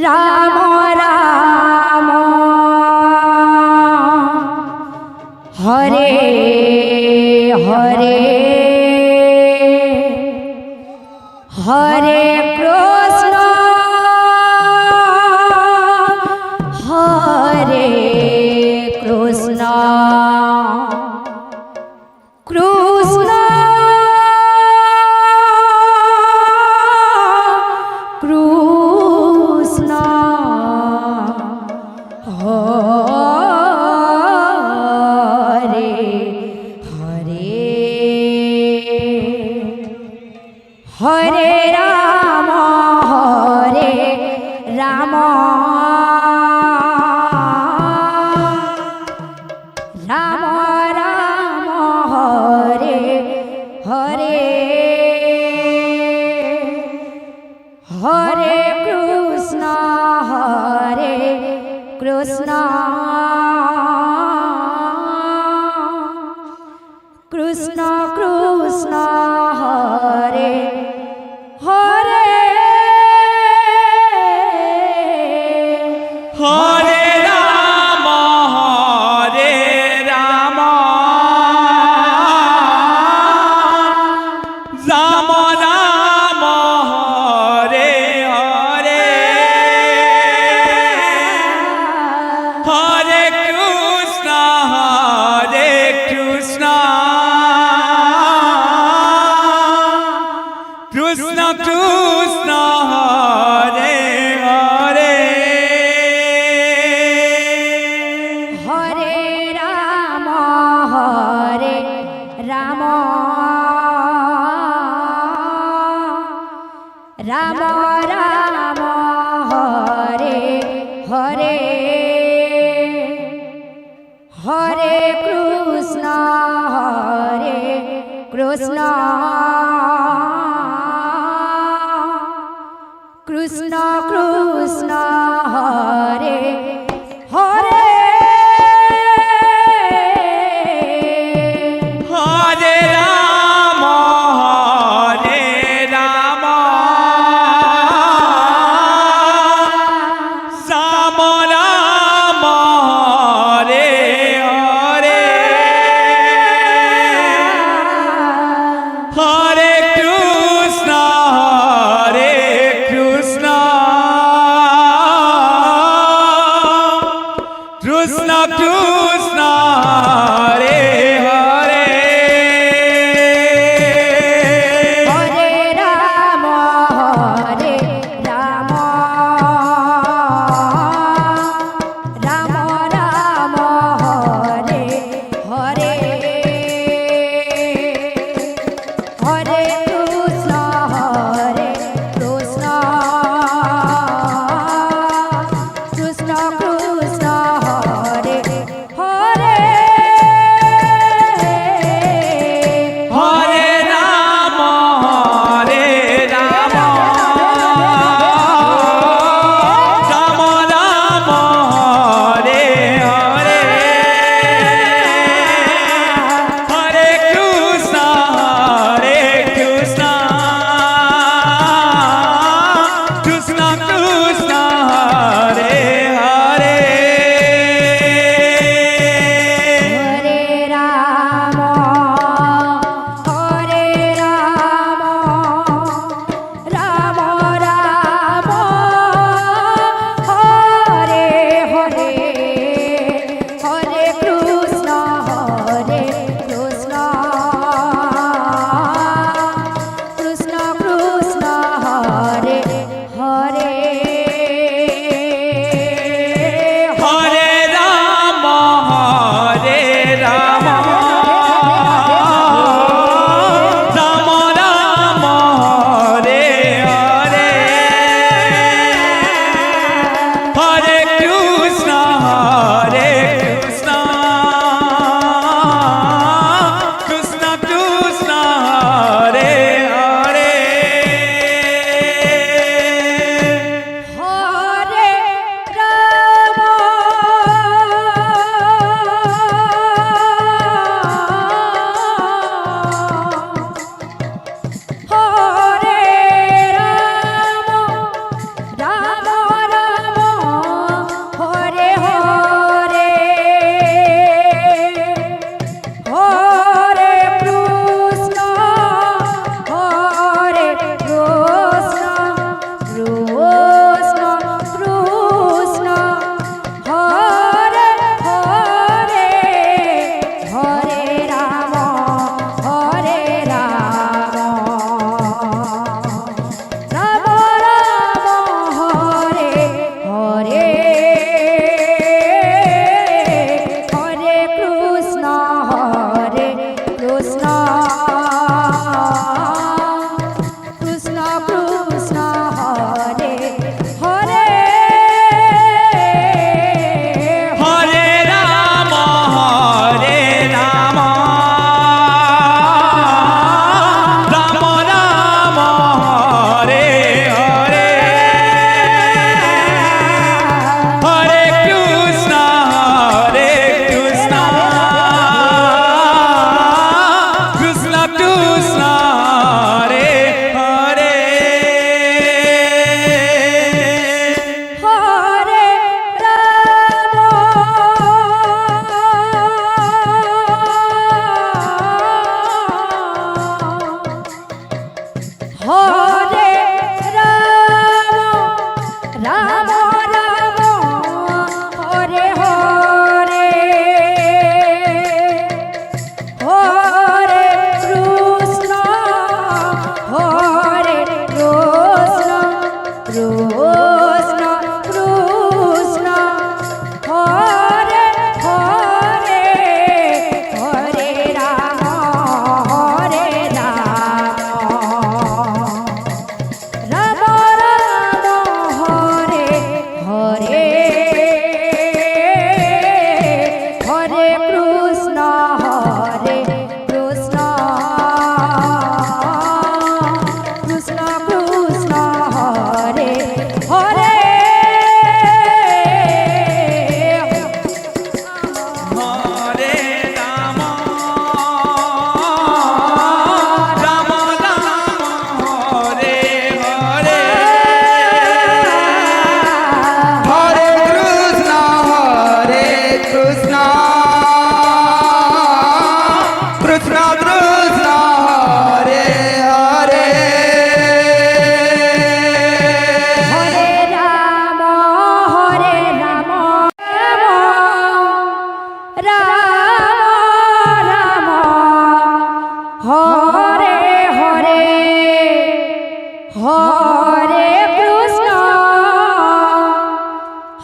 राम राम हरे हरे हरे कृष्ण हरे कृष्ण कृष्ण कृष्ण हरे हरे हरे राम राम राम हरे हरे हरे कृष्ण कृष्ण कृष्ण हरे हरे हरे राम राम राम राम हरे हरे हरे कृष्ण कृष्ण कृष्ण हरे हरे हरे राम राम राम राम हरे हरे हरे कृष्ण कृष्ण कृष्ण हरे हरे हरे राम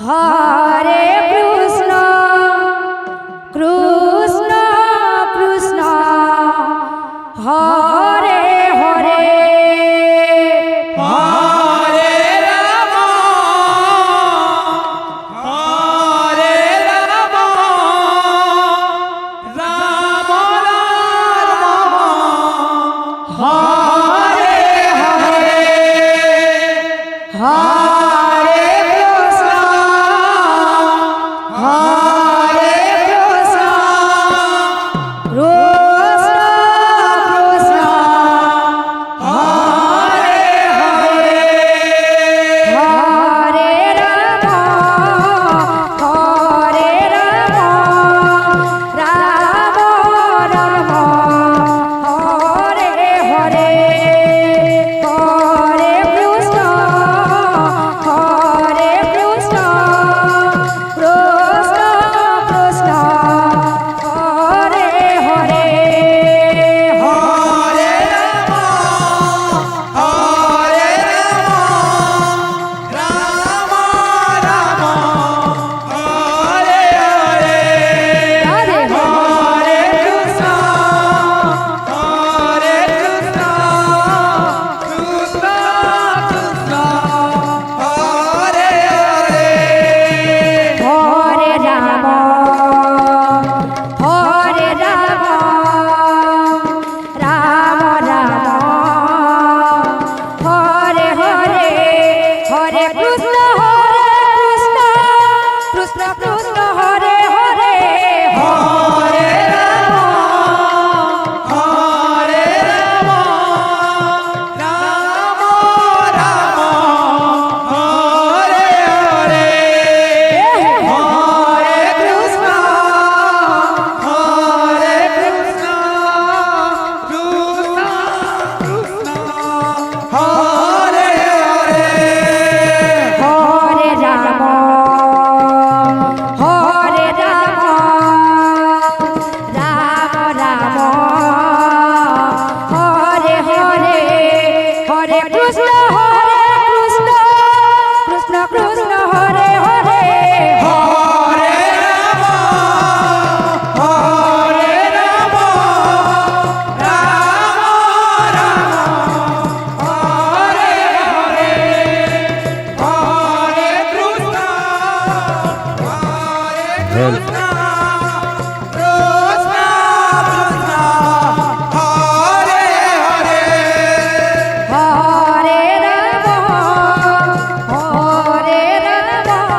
হরে কৃষ্ণ কৃষ্ণ কৃষ্ণ হরে হরে হরে রাম হরে রাম রাম রাম হরে হরে হরে কৃষ্ণ হরে কৃষ্ণ কৃষ্ণ কৃষ্ণ হরে হরে হরে রাম রাম রাম হরে হরে হরে কৃষ্ণ কৃষ্ণ কৃষ্ণ হরে হরে হরে রাম হরে রাম রাম রাম হরে হরে রাধে হরে কৃষ্ণ হরে কৃষ্ণ কৃষ্ণ কৃষ্ণ হরে হরে হরে রাম রাম রাম হরে হরে হরে কৃষ্ণ কৃষ্ণ কৃষ্ণ হরে হরে হরে রাম হরে রাম রাম রাম হরে হরে হরে কৃষ্ণ হরে কৃষ্ণ কৃষ্ণ কৃষ্ণ হরে হরে হরে রাম রাম রাম হরে হরে হরে কৃষ্ণ কৃষ্ণ কৃষ্ণ হরে হরে হরে রাম হরে রাম রাম রাম হরে হরে হরে কৃষ্ণ কৃষ্ণ কৃষ্ণ হরে হরে হরে রাম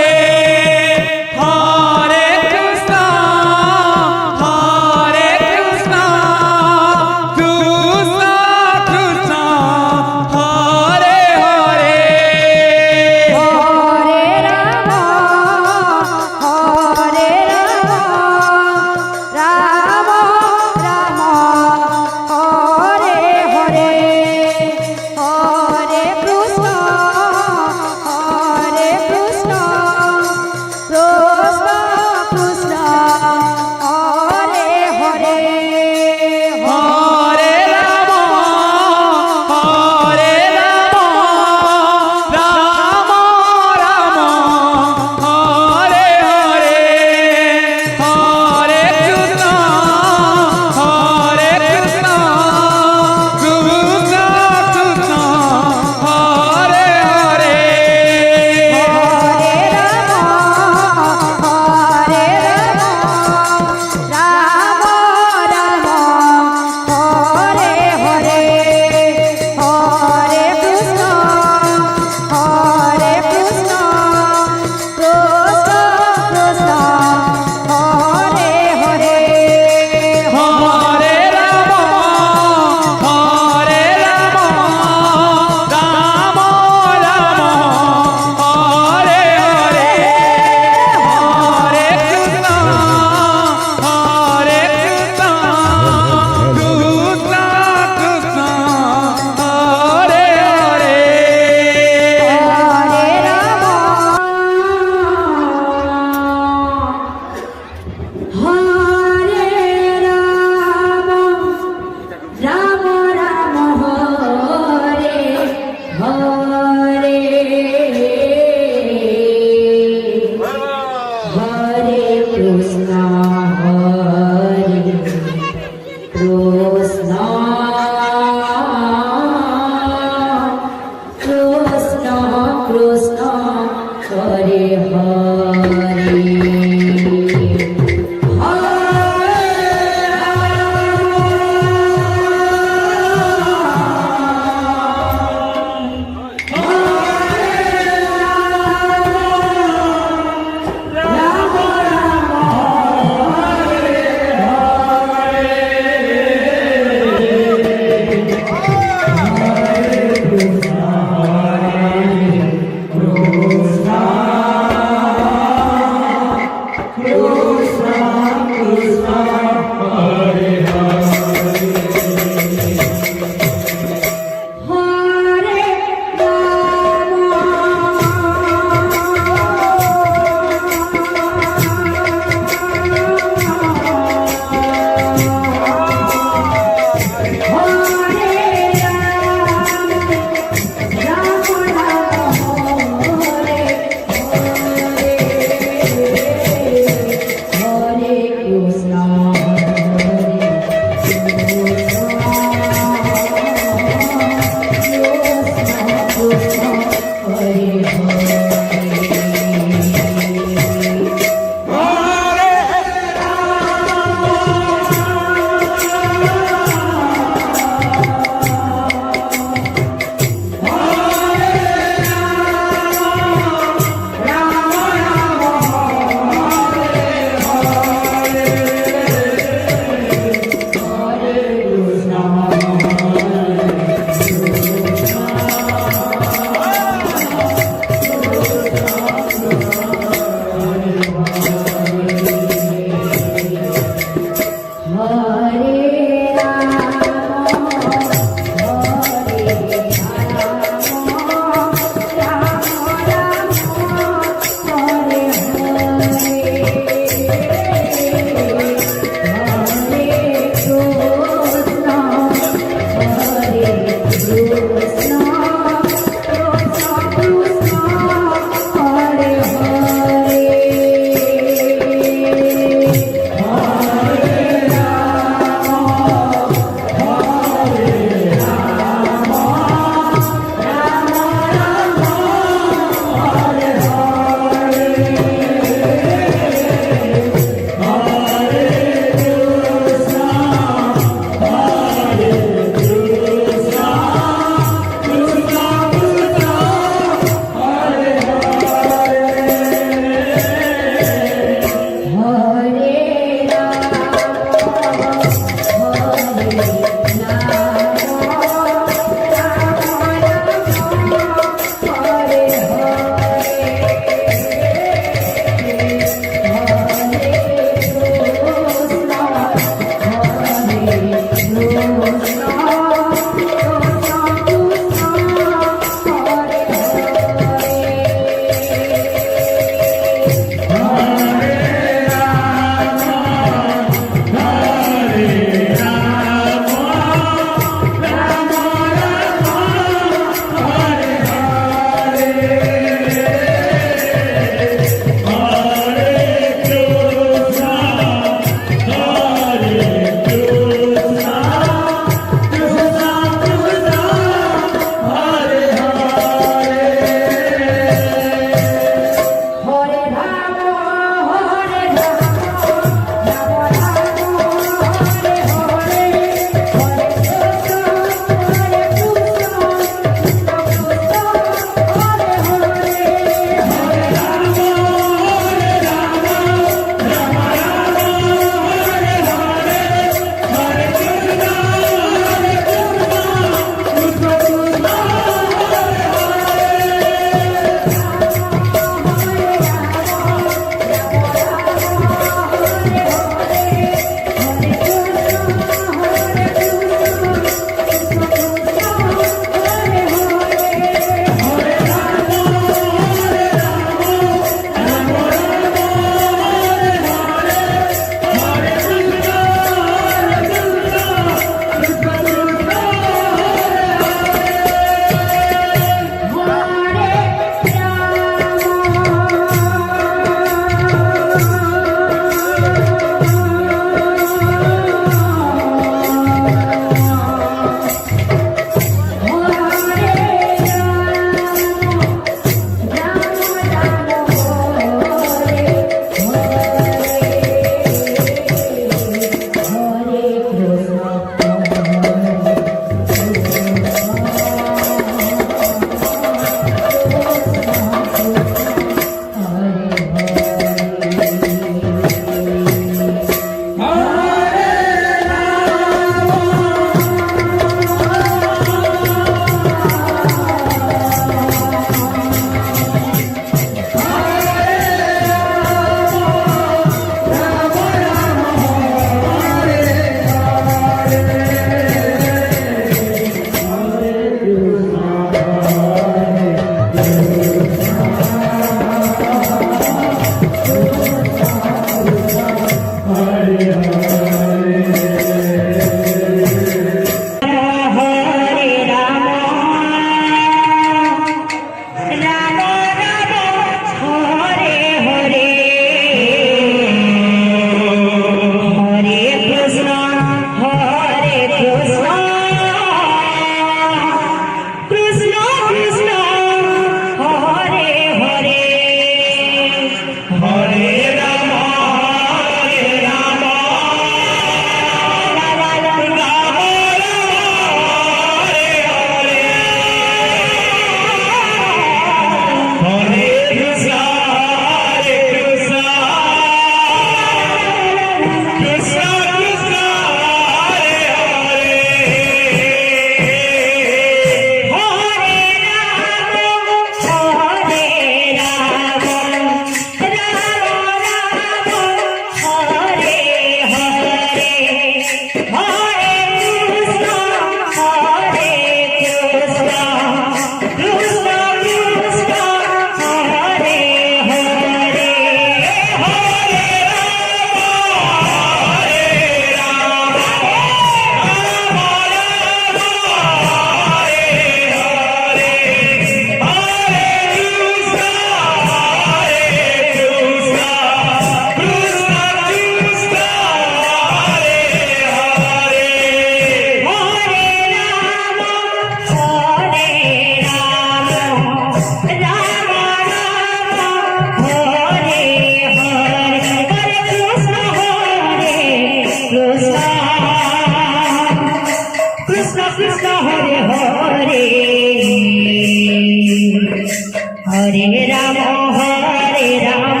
হরে রাম হরে রাম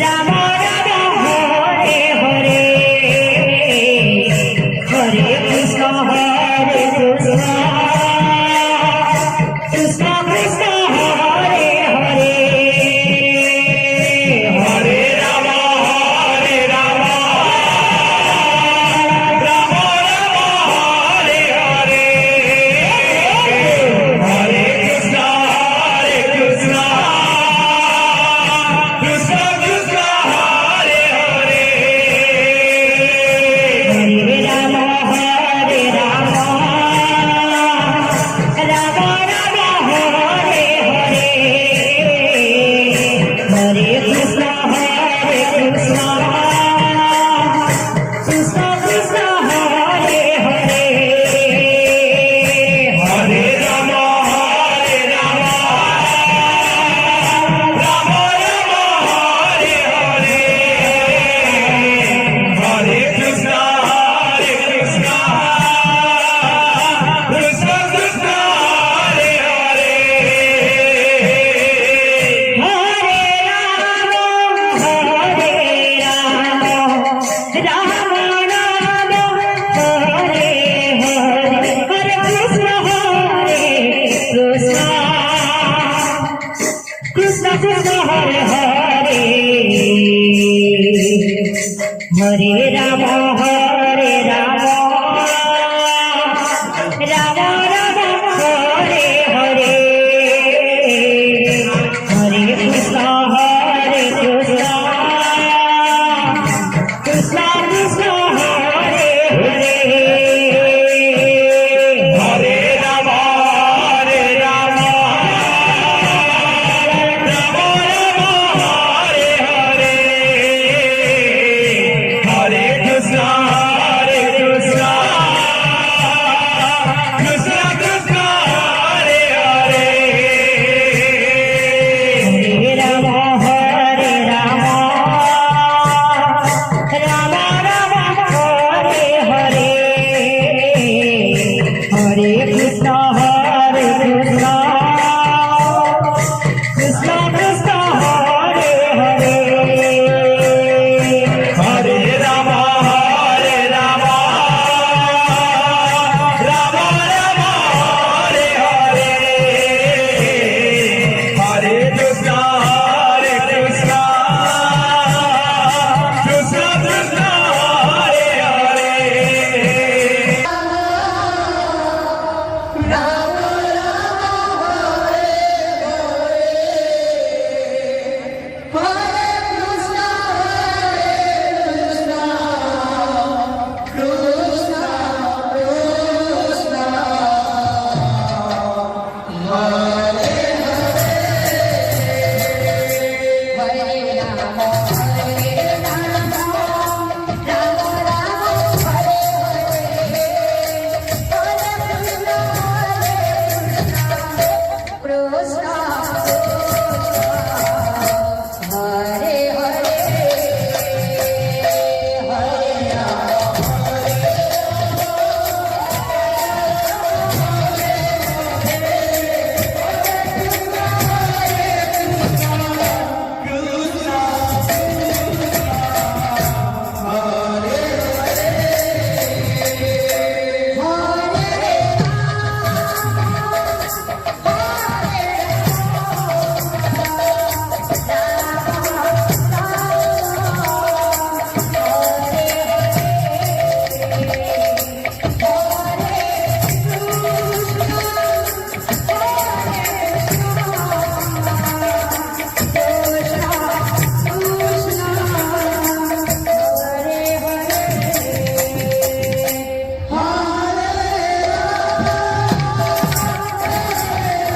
রাম রাম হরে হরে হরে কৃষ্ণ কৃষ্ণ কৃষ্ণ কৃষ্ণ হরে হরে হরে রাম হরে রাম রাম রাম হরে হরে হরে কৃষ্ণ কৃষ্ণ কৃষ্ণ কৃষ্ণ হরে হরে হরে রাম হরে রাম রাম রাম হরে হরে হরে কৃষ্ণ কৃষ্ণ কৃষ্ণ কৃষ্ণ হরে হরে হরে রাম হরে রাম রাম রাম হরে হরে হরে কৃষ্ণ কৃষ্ণ কৃষ্ণ কৃষ্ণ হরে হরে হরে রাম হরে রাম রাম রাম হরে হরে হরে কৃষ্ণ কৃষ্ণ কৃষ্ণ হরে হরে হরে রাম হরে রাম রাম রাম হরে হরে হরে কৃষ্ণ কৃষ্ণ কৃষ্ণ কৃষ্ণ হরে হরে হরে রাম হরে রাম রাম রাম হরে হরে হরে কৃষ্ণ কৃষ্ণ কৃষ্ণ কৃষ্ণ হরে হরে হরে রাম হরে রাম রাম রাম হরে হরে হরে কৃষ্ণ কৃষ্ণ কৃষ্ণ কৃষ্ণ হরে হরে হরে রাম হরে রাম রাম রাম হরে হরে হরে কৃষ্ণ কৃষ্ণ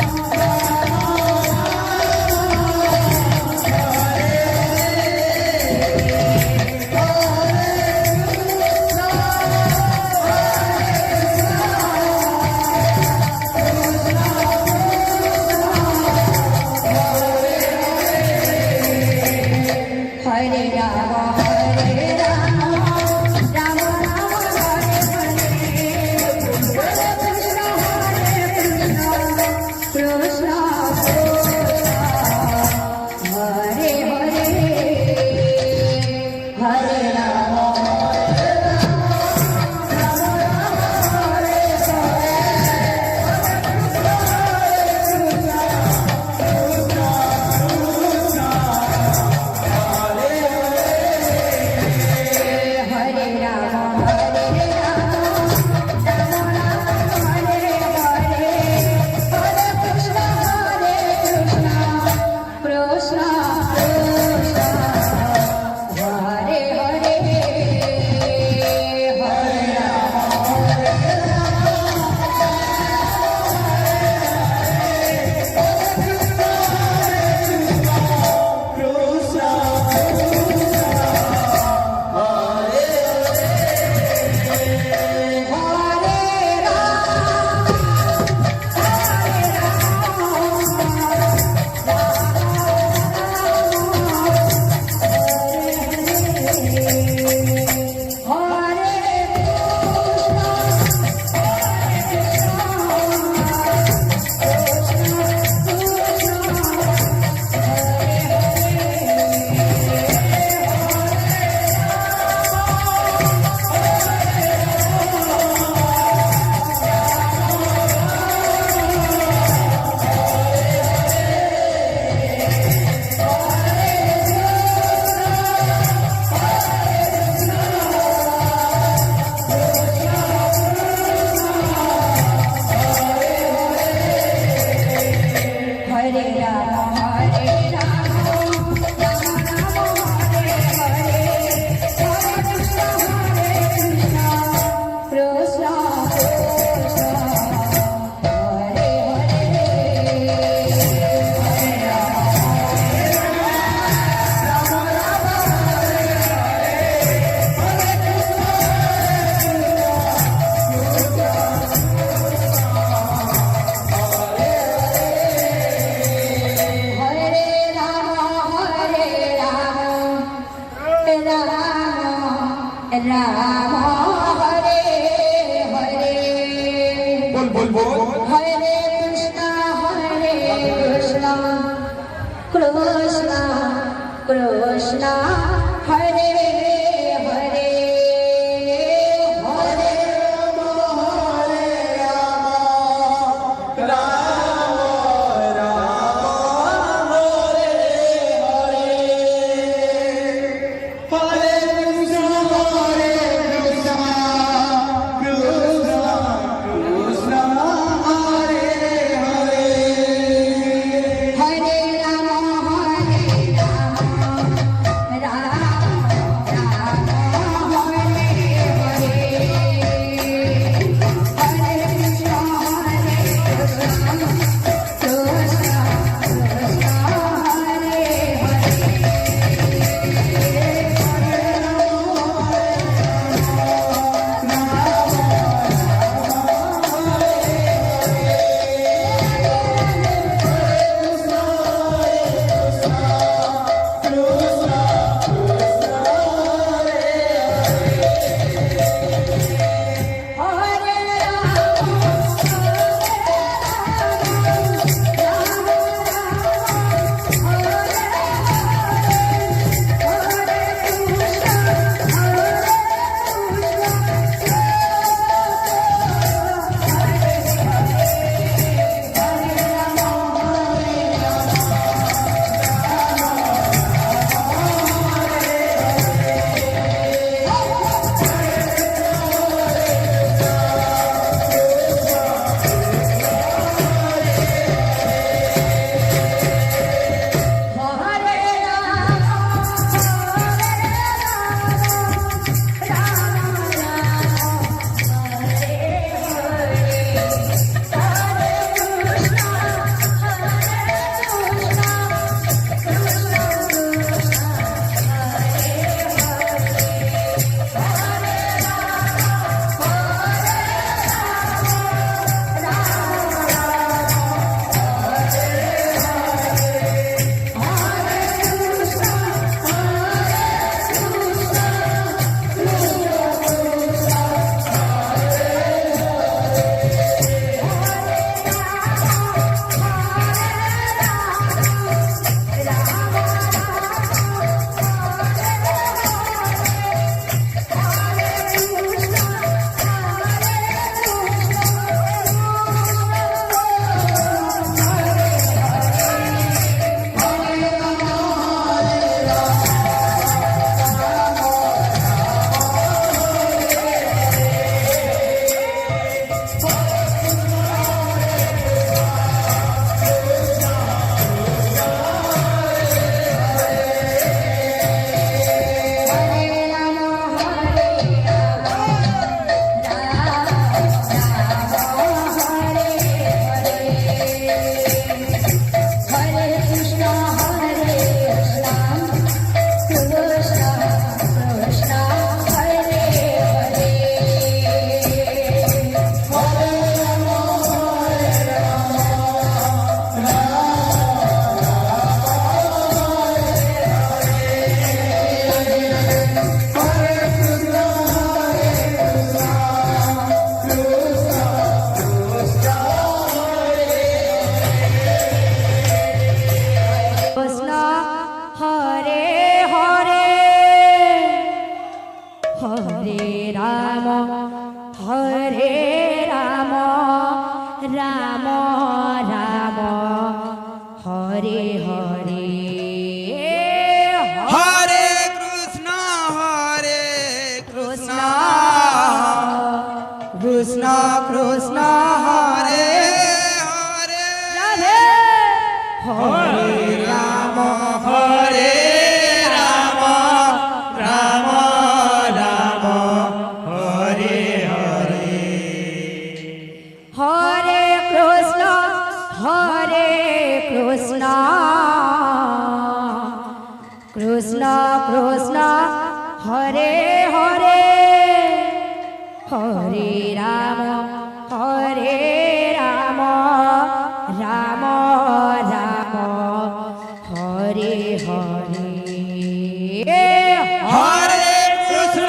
কৃষ্ণ কৃষ্ণ হরে হরে রাম হরে হরে बोल बोल बोल হরে কৃষ্ণ কৃষ্ণ কৃষ্ণ হরে হরে হরে হরে রাম রাম হরে হরে হরে কৃষ্ণ কৃষ্ণ কৃষ্ণ হরে হরে হরে কৃষ্ণ হরে হরে হরে রাম রাম রাম হরে হরে হরে কৃষ্ণ কৃষ্ণ কৃষ্ণ হরে হরে রাধে হরে রাম হরে রাম রাম রাম হরে হরে হরে কৃষ্ণ কৃষ্ণ কৃষ্ণ হরে হরে হরে রাম রাম রাম হরে হরে হরে কৃষ্ণ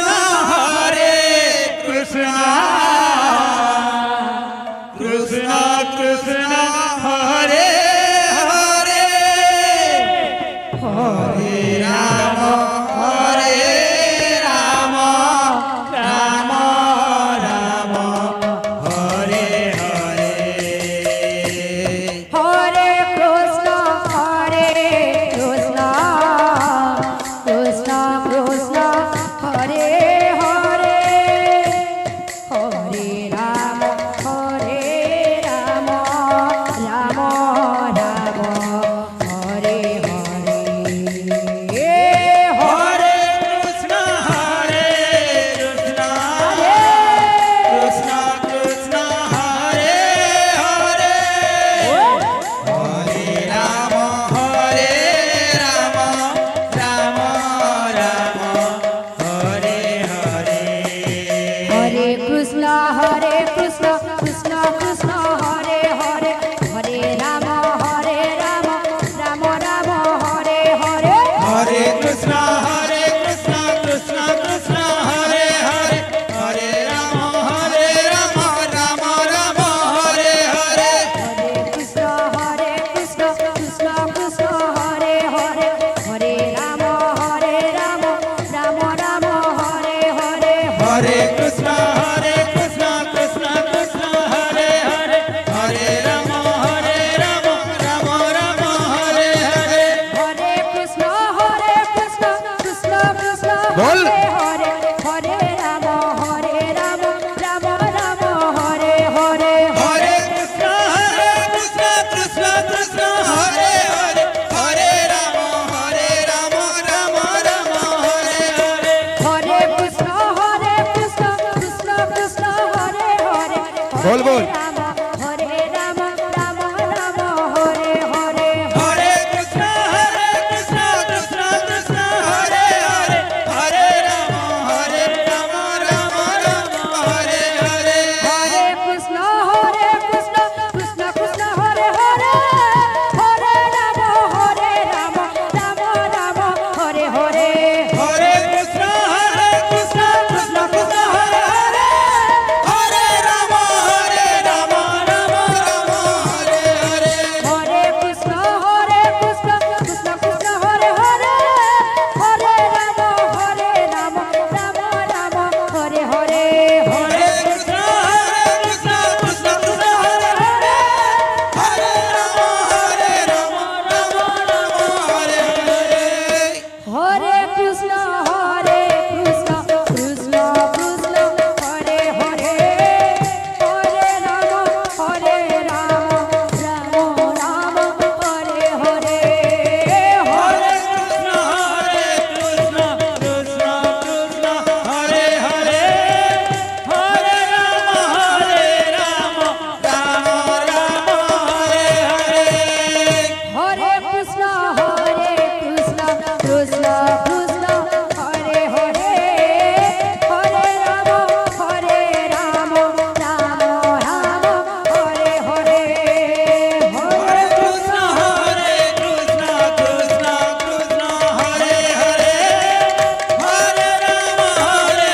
बोल बोल রাম হরে রাম রাম রাম হরে হরে हरे कृष्ण कृष्ण कृष्ण हरे हरे हरे राम राम राम हरे हरे হরে কৃষ্ণ কৃষ্ণ কৃষ্ণ হরে হরে হরে রাম রাম রাম হরে হরে हरे कृष्ण कृष्ण कृष्ण हरे हरे हरे राम राम राम हरे हरे হরে কৃষ্ণ কৃষ্ণ কৃষ্ণ হরে হরে হরে রাম রাম রাম হরে হরে हरे कृष्ण कृष्ण कृष्ण हरे हरे हरे राम राम राम हरे हरे হরে কৃষ্ণ কৃষ্ণ কৃষ্ণ হরে হরে হরে রাম রাম রাম হরে হরে हरे कृष्ण कृष्ण कृष्ण हरे हरे हरे राम राम राम हरे हरे হরে কৃষ্ণ কৃষ্ণ কৃষ্ণ হরে হরে হরে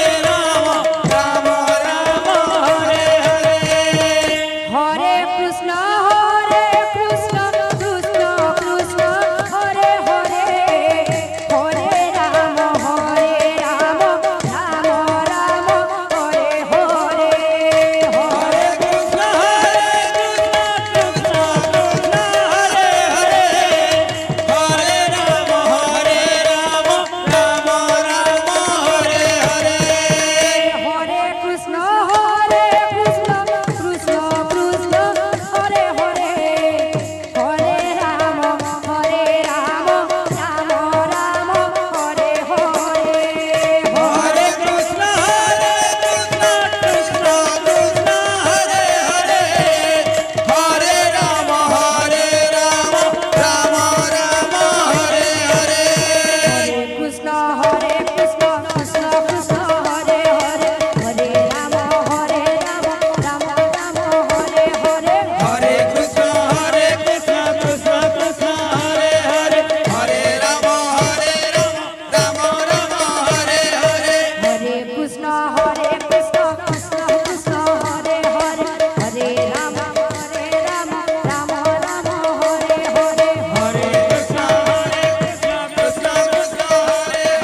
রাম রাম রাম হরে হরে हरे कृष्ण कृष्ण कृष्ण हरे हरे हरे राम राम राम हरे हरे হরে কৃষ্ণ কৃষ্ণ কৃষ্ণ হরে হরে হরে রাম রাম রাম হরে হরে हरे कृष्ण कृष्ण कृष्ण हरे हरे हरे राम राम राम हरे हरे হরে কৃষ্ণ কৃষ্ণ কৃষ্ণ হরে হরে হরে রাম রাম রাম হরে হরে हरे कृष्ण कृष्ण कृष्ण हरे हरे हरे राम राम राम हरे हरे হরে কৃষ্ণ কৃষ্ণ কৃষ্ণ হরে হরে হরে রাম রাম রাম হরে হরে हरे कृष्ण कृष्ण कृष्ण हरे हरे हरे राम राम राम हरे हरे হরে কৃষ্ণ কৃষ্ণ কৃষ্ণ হরে হরে হরে রাম রাম রাম হরে হরে हरे कृष्ण कृष्ण कृष्ण हरे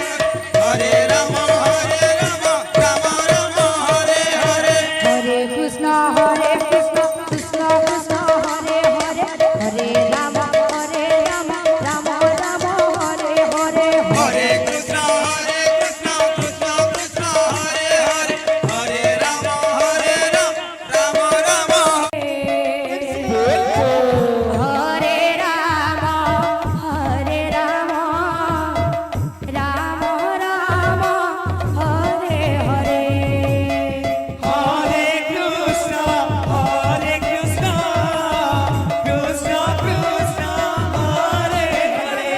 हरे राम राम राम हरे हरे হরে কৃষ্ণ কৃষ্ণ কৃষ্ণ হরে হরে হরে রাম রাম রাম হরে হরে हरे कृष्ण कृष्ण कृष्ण हरे हरे हरे राम राम राम হরে রাম রাম রাম হরে হরে हरे कृष्ण कृष्ण कृष्ण हरे हरे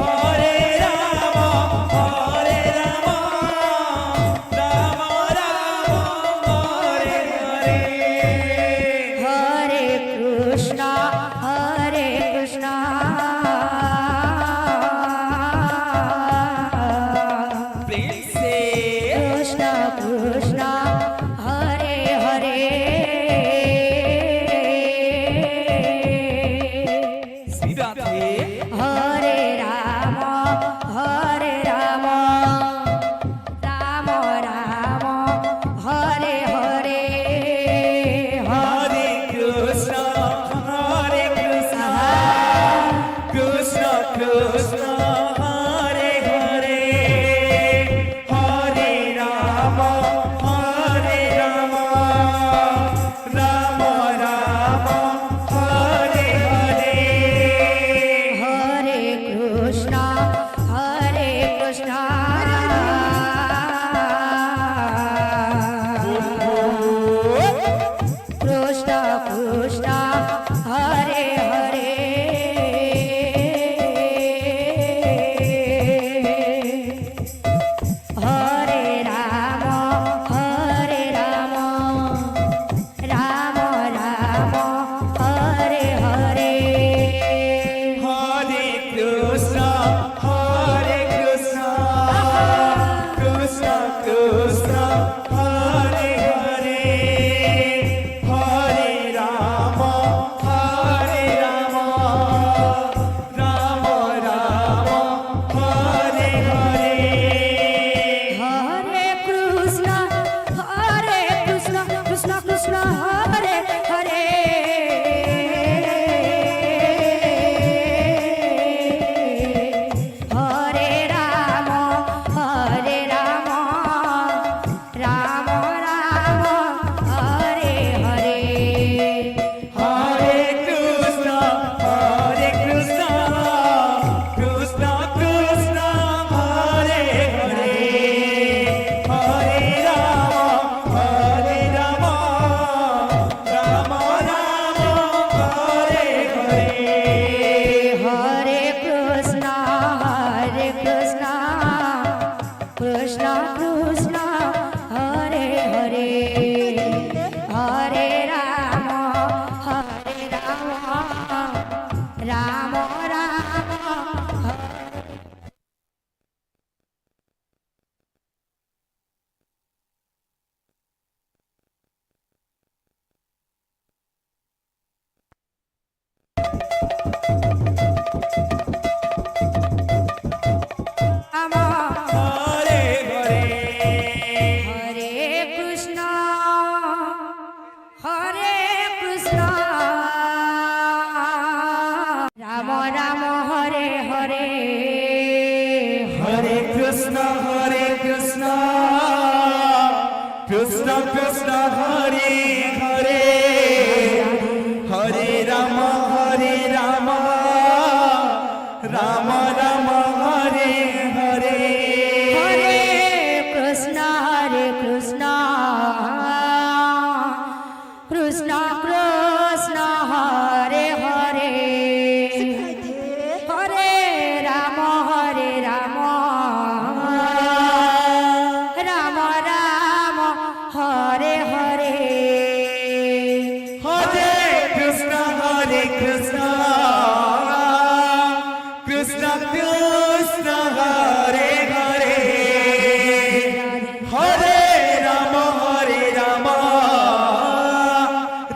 हरे राम राम राम हरे हरे হরে কৃষ্ণ प्रेम से কৃষ্ণ কৃষ্ণ হরে হরে सीधा थे হরে রাম রাম রাম হরে হরে हरे कृष्ण कृष्ण कृष्ण हरे हरे हरे राम राम राम हरे हरे হরে কৃষ্ণ কৃষ্ণ কৃষ্ণ হরে হরে হরে রাম রাম রাম রাম হরে হরে হরে কৃষ্ণ হরে Krishna Ram Ram Hare Hare Hare Krishna Krishna Krishna Hare Hare Hare Ram Ram Ram Hare Hare Hare Krishna Krishna Krishna Hare Hare Hare Ram Ram Ram Hare Hare Hare Krishna Krishna Krishna Hare Hare Hare Ram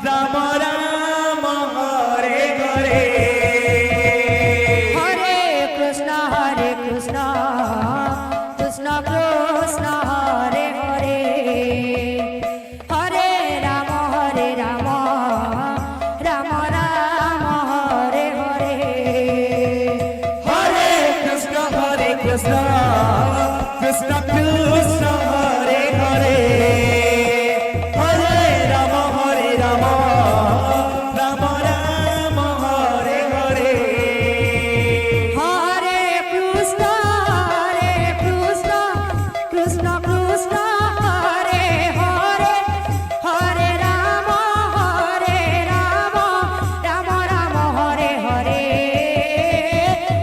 Ram Ram Hare Hare Hare Krishna Krishna Krishna Krishna Hare Hare Hare Ram Ram Ram Hare Hare Hare Krishna Krishna Krishna Krishna Hare Hare Hare Ram Ram Ram Hare Hare Hare Krishna Krishna Krishna Krishna Hare Hare Hare Ram Ram Ram Hare Hare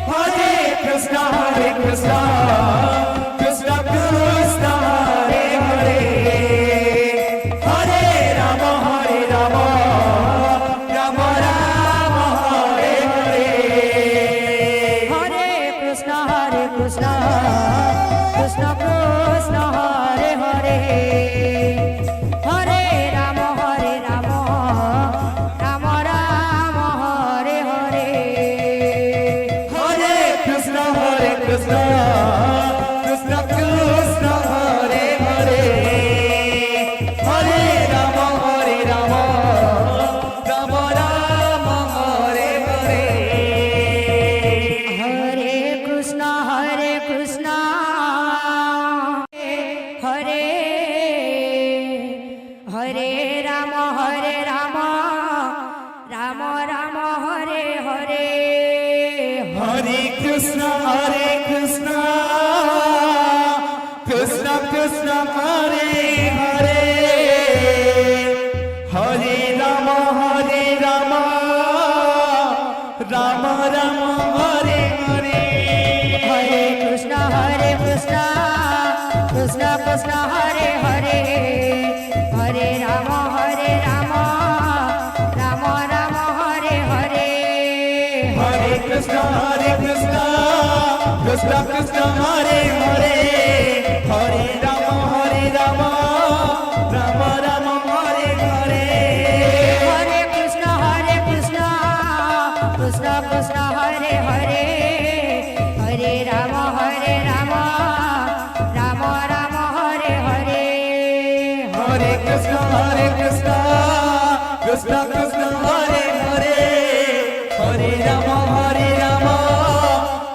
Hare Krishna Krishna Krishna Krishna Hare Hare Hare Ram Ram Ram Hare Hare Hare Krishna Krishna Krishna Krishna Hare Hare Hare Ram Ram Ram Hare Hare Hare Krishna Krishna Krishna Krishna Hare Hare Hare Ram Ram Ram Hare Hare Hare Krishna Hare Hare Ram Ram Ram Hare Hare Hare Krishna Krishna Krishna Krishna Hare Hare Hare Ram Ram Ram Hare Hare Hare Krishna Krishna Krishna Krishna Hare Hare Hare Ram Ram Ram Hare Hare Hare Krishna Krishna Krishna Krishna Hare Hare Hare Ram Ram Ram Hare Hare Hare Krishna Krishna Krishna Krishna Hare Hare Hare Ram Ram Ram Hare Hare Hare Krishna Krishna Krishna Krishna Hare Hare Hare Ram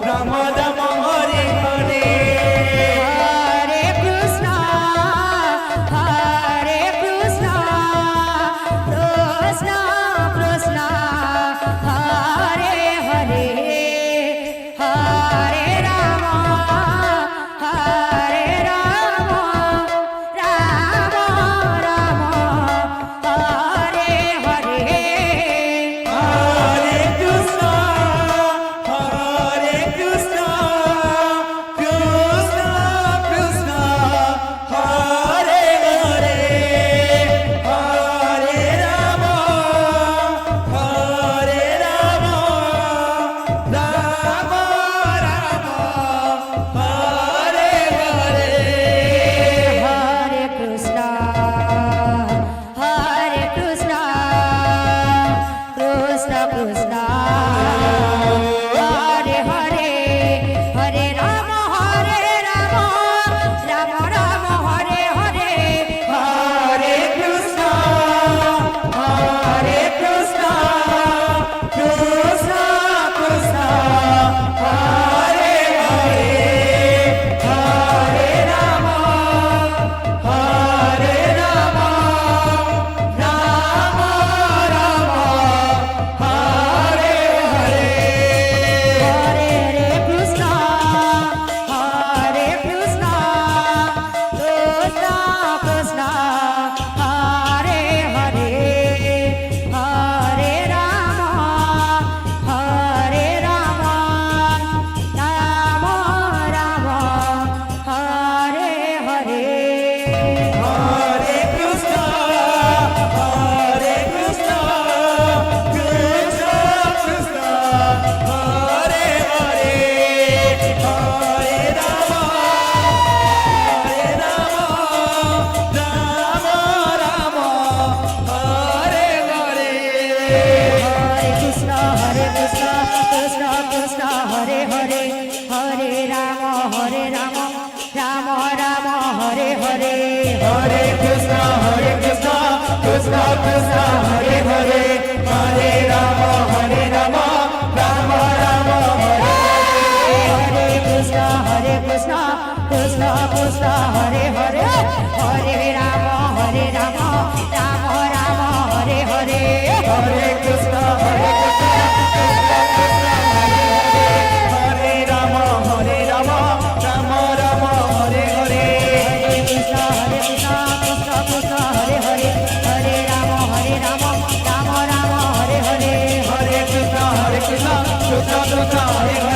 Ram Ram Hare Hare Hare Krishna Krishna Krishna Krishna Hare Hare Hare Ram Ram Ram Hare Hare Hare Krishna Ram Ram Hare Hare Hare Krishna, Krishna Krishna, Hare Hare, Hare Rama, Rama Rama, Hare হরে Krishna Krishna Krishna Hare Hare Hare Ram Ram Ram Hare Hare Hare Krishna, Krishna Krishna, Hare Rama, Rama Rama, Hare Hare. হরে Krishna Krishna Krishna Hare Hare Hare Ram Ram Ram Ram Hare Hare Hare Krishna, Krishna Krishna, Hare